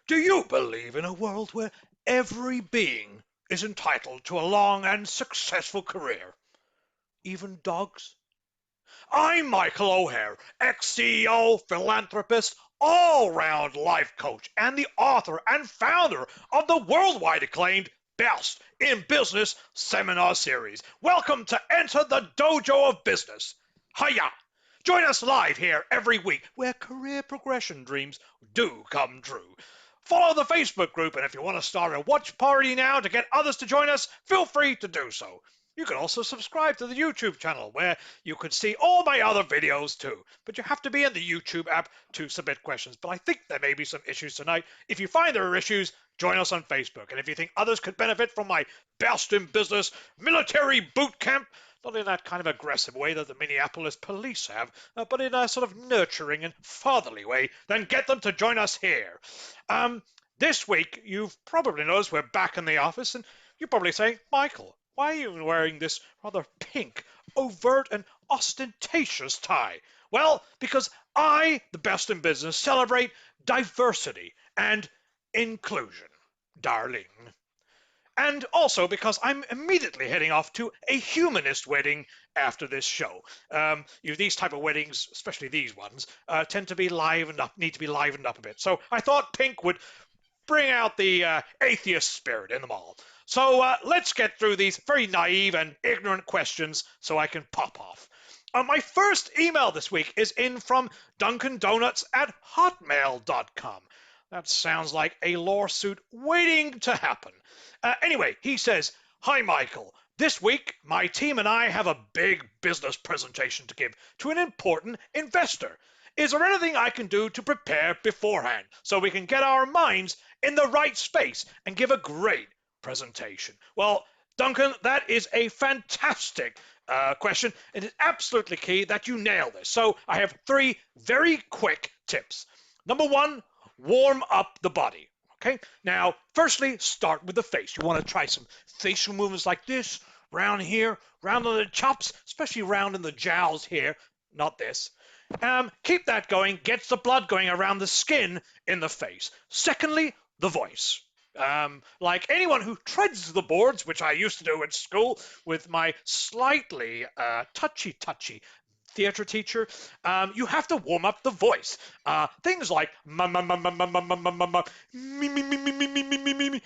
Do you believe in a world where every being is entitled to a long and successful career? Even dogs? I'm Michael O'Hare, ex-CEO, philanthropist, all-round life coach, and the author and founder of the worldwide acclaimed Best in Business seminar series. Welcome to Enter the Dojo of Business. Hiya! Join us live here every week where career progression dreams do come true. Follow the Facebook group, and if you want to start a watch party now to get others to join us, feel free to do so. You can also subscribe to the YouTube channel where you can see all my other videos too. But you have to be in the YouTube app to submit questions. But I think there may be some issues tonight. If you find there are issues, join us on Facebook. And if you think others could benefit from my Best in Business military boot camp, not in that kind of aggressive way that the Minneapolis police have, but in a sort of nurturing and fatherly way, then get them to join us here. This week, you've probably noticed we're back in the office, and you're probably saying, Michael, why are you wearing this rather pink, overt, and ostentatious tie? Well, because I, the Best in Business, celebrate diversity and inclusion, darling. And also because I'm immediately heading off to a humanist wedding after this show. These type of weddings, especially these ones, tend to be livened up, need to be livened up a bit. So I thought pink would bring out the atheist spirit in them all. So let's get through these very naive and ignorant questions so I can pop off. My first email this week is in from DuncanDonuts@hotmail.com. That sounds like a lawsuit waiting to happen. Anyway, he says, Hi, Michael. This week, my team and I have a big business presentation to give to an important investor. Is there anything I can do to prepare beforehand so we can get our minds in the right space and give a great presentation? Well, Duncan, that is a fantastic question. It is absolutely key that you nail this. So I have 3 very quick tips. Number 1, warm up the body. Okay, now, firstly, start with the face. You want to try some facial movements like this, round here, round on the chops, especially round in the jowls here, not this. Keep that going, gets the blood going around the skin in the face. Secondly, the voice. Like anyone who treads the boards, which I used to do at school with my slightly touchy theater teacher, you have to warm up the voice. Things like me me me me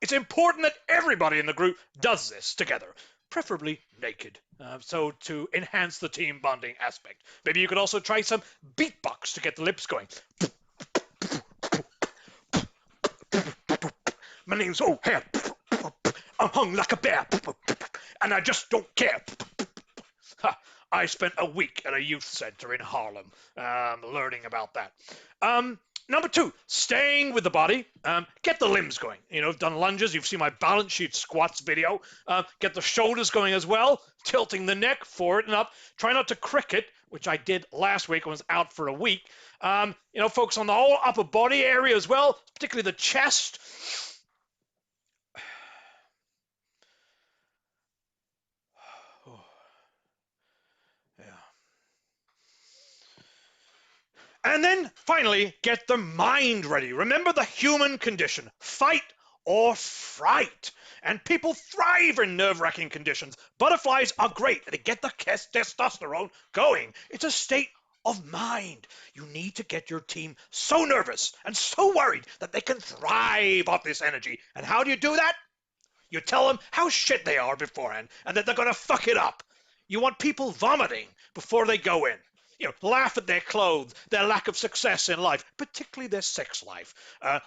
It's important that everybody in the group does this together, preferably naked, so to enhance the team bonding aspect. Maybe you could also try some beatbox to get the lips going. My name's O'Hare. I'm hung like a bear, and I just don't care. I spent a week at a youth center in Harlem learning about that. Number 2, staying with the body. Get the limbs going. I've done lunges. You've seen my balance sheet squats video. Get the shoulders going as well, tilting the neck forward and up. Try not to cricket, which I did last week. I was out for a week. Focus on the whole upper body area as well, particularly the chest. And then, finally, get the mind ready. Remember the human condition, fight or fright. And people thrive in nerve-wracking conditions. Butterflies are great to get the testosterone going. It's a state of mind. You need to get your team so nervous and so worried that they can thrive off this energy. And how do you do that? You tell them how shit they are beforehand and that they're going to fuck it up. You want people vomiting before they go in. Laugh at their clothes, their lack of success in life, particularly their sex life.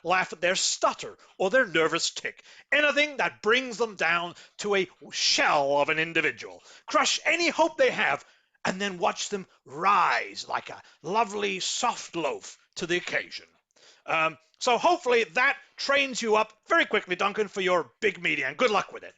Laugh at their stutter or their nervous tic. Anything that brings them down to a shell of an individual. Crush any hope they have and then watch them rise like a lovely soft loaf to the occasion. So hopefully that trains you up very quickly, Duncan, for your big meeting, and good luck with it.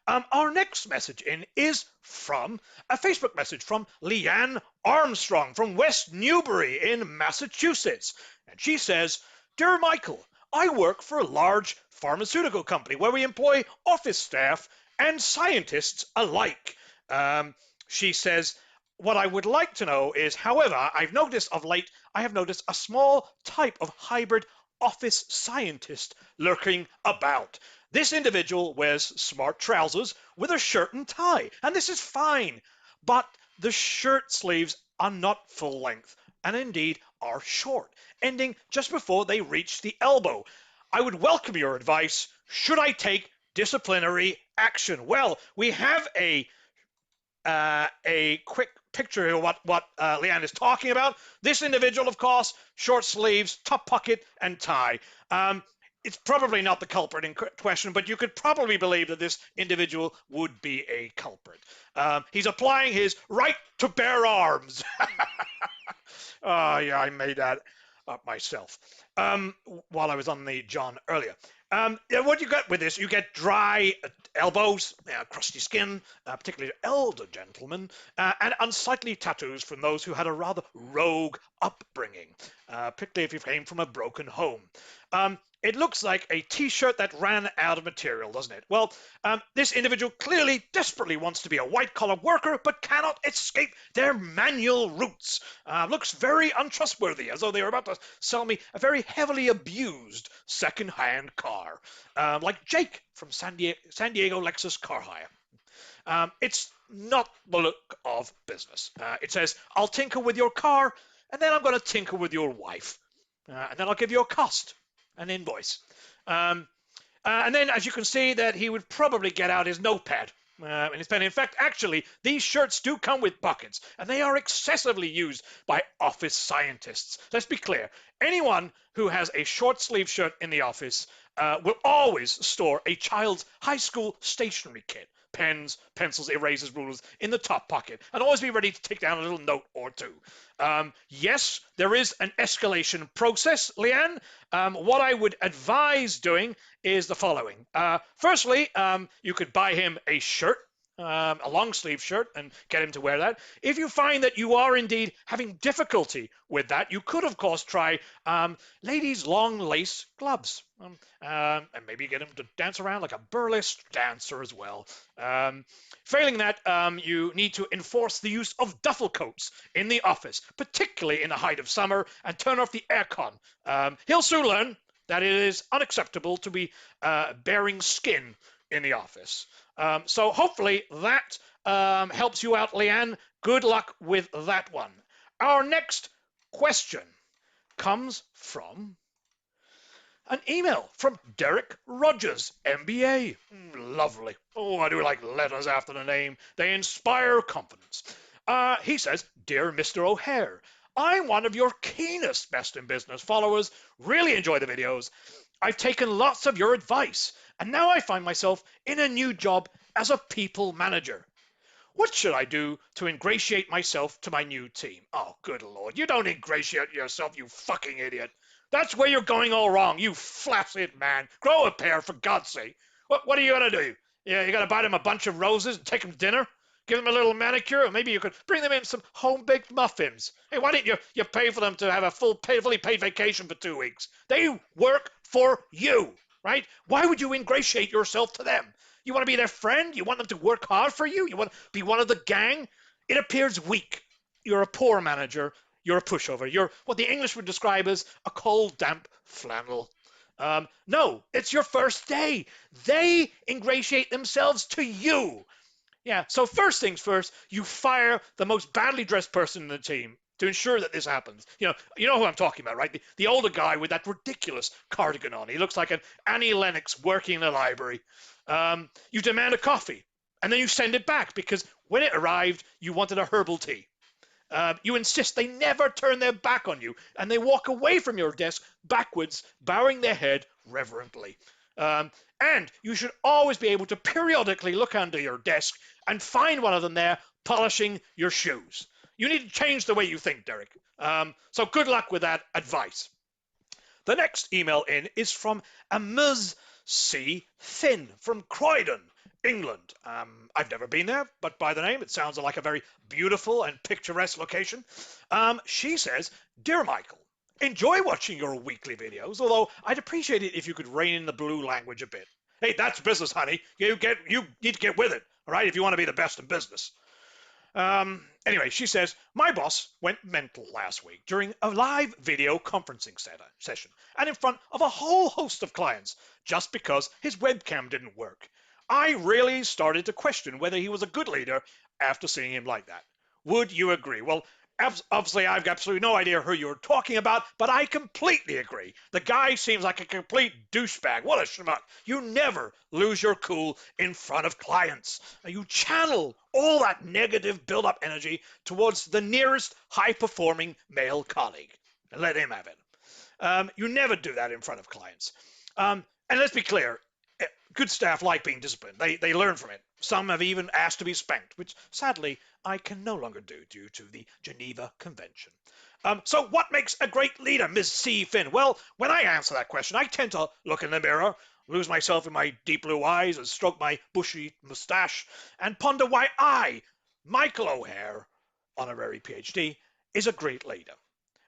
Our next message in is from a Facebook message from Leanne Armstrong from West Newbury in Massachusetts. And she says, Dear Michael, I work for a large pharmaceutical company where we employ office staff and scientists alike. Um, she says, what I would like to know is, however, I've noticed of late, I have noticed a small type of hybrid office scientist lurking about. This individual wears smart trousers with a shirt and tie, and this is fine, but the shirt sleeves are not full length and indeed are short, ending just before they reach the elbow. I would welcome your advice. Should I take disciplinary action? Well, we have a quick picture here of what Leanne is talking about. This individual, of course, short sleeves, top pocket, and tie. It's probably not the culprit in question, but you could probably believe that this individual would be a culprit. He's applying his right to bear arms. Oh, yeah, I made that up myself while I was on the John earlier. What you get with this, you get dry elbows, crusty skin, particularly elder gentlemen, and unsightly tattoos from those who had a rather rogue upbringing, particularly if you came from a broken home. It looks like a t-shirt that ran out of material, doesn't it? Well, this individual clearly desperately wants to be a white-collar worker, but cannot escape their manual roots. Looks very untrustworthy, as though they were about to sell me a very heavily abused second-hand car, like Jake from San Diego Lexus Car Hire. It's not the look of business. It says, I'll tinker with your car, and then I'm going to tinker with your wife. And then I'll give you a cost, an invoice. And then, as you can see, that he would probably get out his notepad and his pen. In fact, actually, these shirts do come with pockets, and they are excessively used by office scientists. Let's be clear. Anyone who has a short sleeve shirt in the office will always store a child's high school stationery kit. Pens, pencils, erasers, rulers in the top pocket, and always be ready to take down a little note or two. Yes, there is an escalation process, Leanne. What I would advise doing is the following. Firstly, you could buy him a shirt, a long sleeve shirt, and get him to wear that. If you find that you are indeed having difficulty with that, you could, of course, try ladies' long lace gloves. And maybe get him to dance around like a burlesque dancer as well. Failing that, you need to enforce the use of duffel coats in the office, particularly in the height of summer, and turn off the aircon. He'll soon learn that it is unacceptable to be bearing skin in the office. So hopefully that helps you out, Leanne. Good luck with that one. Our next question comes from an email from Derek Rogers, MBA. Lovely. Oh, I do like letters after the name. They inspire confidence. He says, Dear Mr. O'Hare, I'm one of your keenest Best in Business followers. Really enjoy the videos. I've taken lots of your advice, and now I find myself in a new job as a people manager. What should I do to ingratiate myself to my new team? Oh, good Lord. You don't ingratiate yourself, you fucking idiot. That's where you're going all wrong, you flaccid man. Grow a pair, for God's sake. What are you going to do? Yeah, you got to buy them a bunch of roses and take them to dinner? Give them a little manicure, or maybe you could bring them in some home-baked muffins. Hey, why didn't you pay for them to have a fully paid vacation for 2 weeks? They work for you, right? Why would you ingratiate yourself to them? You want to be their friend? You want them to work hard for you? You want to be one of the gang? It appears weak. You're a poor manager. You're a pushover. You're what the English would describe as a cold, damp flannel. No, it's your first day. They ingratiate themselves to you. Yeah, so first things first, you fire the most badly dressed person in the team to ensure that this happens. You know who I'm talking about, right? The older guy with that ridiculous cardigan on. He looks like an Annie Lennox working in a library. You demand a coffee, and then you send it back because when it arrived, you wanted a herbal tea. You insist they never turn their back on you, and they walk away from your desk backwards, bowing their head reverently. And you should always be able to periodically look under your desk and find one of them there polishing your shoes. You need to change the way you think, Derek. So good luck with that advice. The next email in is from a Ms. C. Thin from Croydon, England. I've never been there, but by the name, it sounds like a very beautiful and picturesque location. She says, Dear Michael, enjoy watching your weekly videos, although I'd appreciate it if you could rein in the blue language a bit. Hey, that's business, honey. You need to get with it, all right, if you want to be the best in business. Anyway, she says, my boss went mental last week during a live video conferencing session and in front of a whole host of clients just because his webcam didn't work. I really started to question whether he was a good leader after seeing him like that. Would you agree? Well, obviously, I've absolutely no idea who you're talking about, but I completely agree. The guy seems like a complete douchebag. What a schmuck. You never lose your cool in front of clients. You channel all that negative build-up energy towards the nearest high-performing male colleague and let him have it. You never do that in front of clients. And let's be clear, good staff like being disciplined. They learn from it. Some have even asked to be spanked, which sadly I can no longer do due to the Geneva Convention. So what makes a great leader, Ms. C. Finn? Well, when I answer that question, I tend to look in the mirror, lose myself in my deep blue eyes and stroke my bushy mustache and ponder why I, Michael O'Hare, honorary PhD, is a great leader.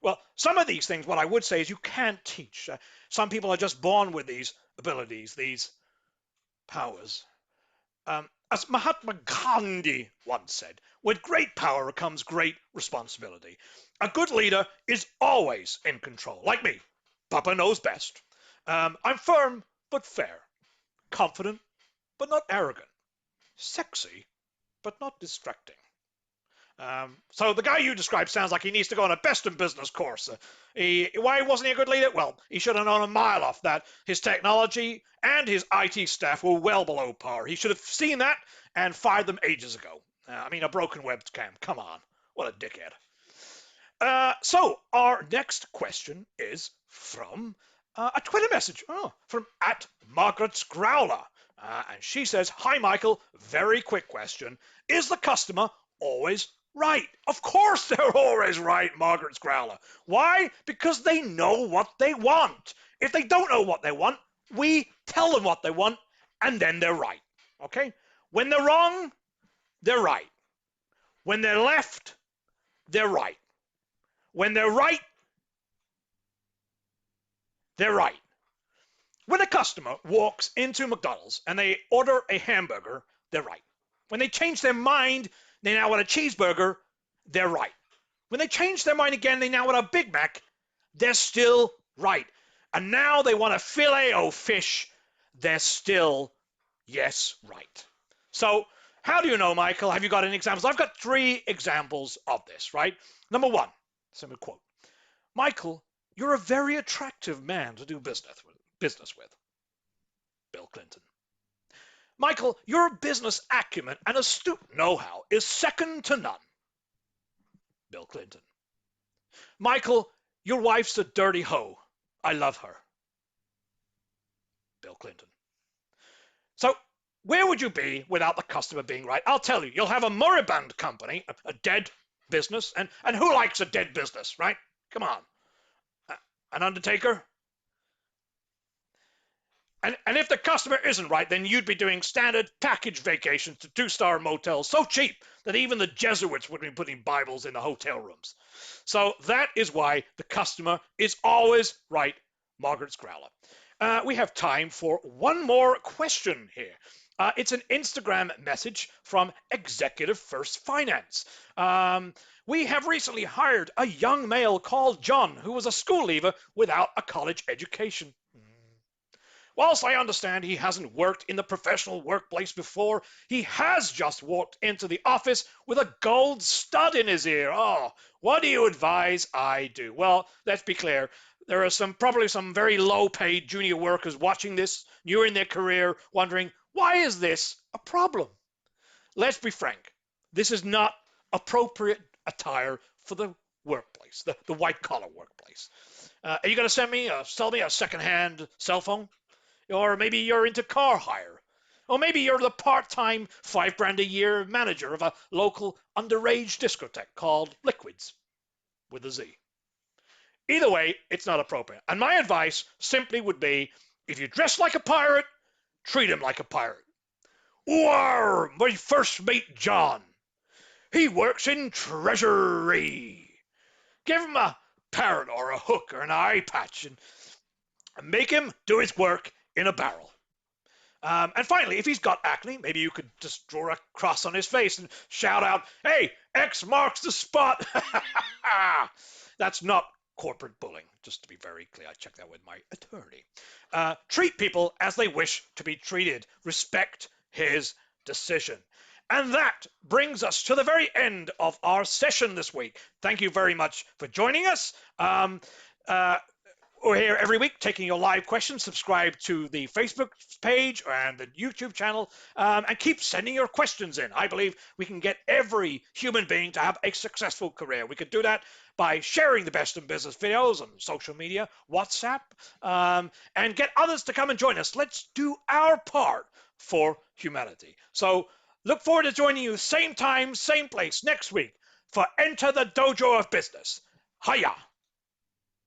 Well, some of these things, what I would say is you can't teach. Some people are just born with these abilities, these powers. As Mahatma Gandhi once said, with great power comes great responsibility. A good leader is always in control, like me. Papa knows best. I'm firm but fair, confident but not arrogant, sexy but not distracting. So the guy you described sounds like he needs to go on a best in business course. Why wasn't he a good leader? Well, he should have known a mile off that his technology and his IT staff were well below par. He should have seen that and fired them ages ago. I mean, a broken webcam. Come on. What a dickhead. So our next question is from a Twitter message from @Margaret's_Growler. And she says, hi, Michael. Very quick question. Is the customer always right? Of course they're always right, Margaret's Growler. Why? Because they know what they want. If they don't know what they want, we tell them what they want, and then they're right. Okay? When they're wrong, they're right. When they're left, they're right. When they're right, they're right. When a customer walks into McDonald's and they order a hamburger, they're right. When they change their mind, they now want a cheeseburger, they're right. When they change their mind again, they now want a Big Mac, they're still right. And now they want a filet o fish, they're still, yes, right. So how do you know, Michael? Have you got any examples? I've got 3 examples of this, right? Number 1, simple quote. Michael, you're a very attractive man to do business with. Bill Clinton. Michael, your business acumen and astute know-how is second to none. Bill Clinton. Michael, your wife's a dirty hoe. I love her. Bill Clinton. So where would you be without the customer being right? I'll tell you, you'll have a moribund company, a dead business, and who likes a dead business, right? Come on. An undertaker? And if the customer isn't right, then you'd be doing standard package vacations to 2-star motels so cheap that even the Jesuits would be putting Bibles in the hotel rooms. So that is why the customer is always right, Margaret's Growler. We have time for one more question here. It's an Instagram message from Executive First Finance. We have recently hired a young male called John, who was a school leaver without a college education. Whilst I understand he hasn't worked in the professional workplace before, he has just walked into the office with a gold stud in his ear. Oh, what do you advise I do? Well, let's be clear. There are probably some very low-paid junior workers watching this, new in their career, wondering, why is this a problem? Let's be frank. This is not appropriate attire for the workplace, the white-collar workplace. Are you going to sell me a second-hand cell phone? Or maybe you're into car hire. Or maybe you're the part-time $5,000 a year manager of a local underage discotheque called Liquids with a Z. Either way, it's not appropriate. And my advice simply would be, if you dress like a pirate, treat him like a pirate. Or my first mate, John. He works in Treasury. Give him a parrot or a hook or an eye patch and make him do his work in a barrel. And finally, if he's got acne, maybe you could just draw a cross on his face and shout out, "Hey, X marks the spot." That's not corporate bullying, just to be very clear. I checked that with my attorney. Treat people as they wish to be treated. Respect his decision. And that brings us to the very end of our session this week. Thank you very much for joining us. We're here every week taking your live questions. Subscribe to the Facebook page and the YouTube channel, and keep sending your questions in. I believe we can get every human being to have a successful career. We could do that by sharing the Best in Business videos on social media, WhatsApp, and get others to come and join us. Let's do our part for humanity. So look forward to joining you same time, same place next week for Enter the Dojo of Business. Hiya!